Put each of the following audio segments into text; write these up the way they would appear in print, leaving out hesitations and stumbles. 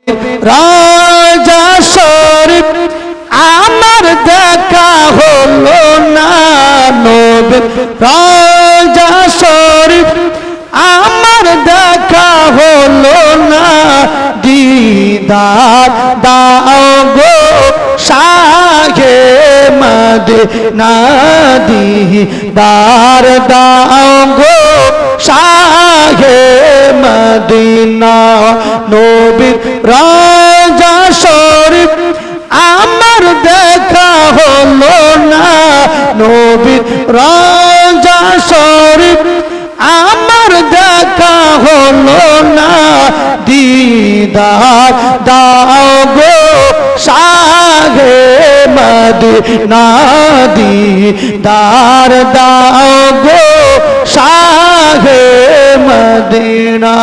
রাজা শরীফ আমার দেখা হলো না নবীর রাজা শরীফ আমার দেখা হলো না দিদার দাও গো শাহে মদিনা দিদার দাও গো শাহে মদিনা নবীর রাজা শরীফ আমার দেখা হলো না নবীর রাজা শরীফ আমার দেখা হলো না দিদার দাও গো শাহে মদিনা দিদার দাও গো শাহে মদিনা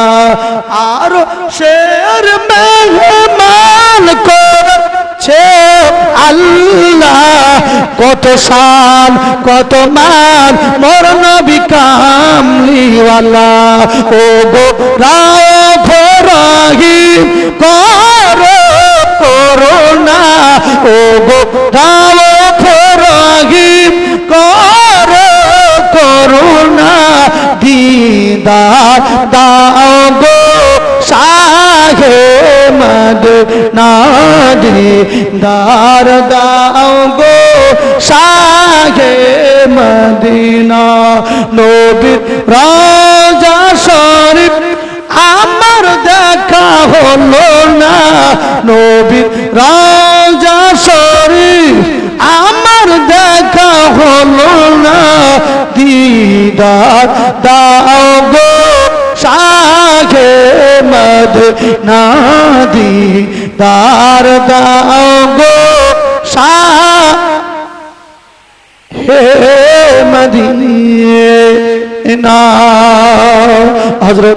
আর শের মেহমান করছে আল্লাহ কত শান কত মান মোর নবী কামলিওয়ালা ও গো রাউফ রহিম করুণা ও গো রাউফ রহিম করুণা দিদার দাও গো শাহে মদিনা দিদার দাও গো শাহে মদিনা নবীর রাজা শরীফ আমার দেখা হলো না নবীর রাজা শরীফ আমার দেখা হলো না দিদার দাও গো শাহে মদিনা দিদার দাও গো শাহে মদিনা হযরত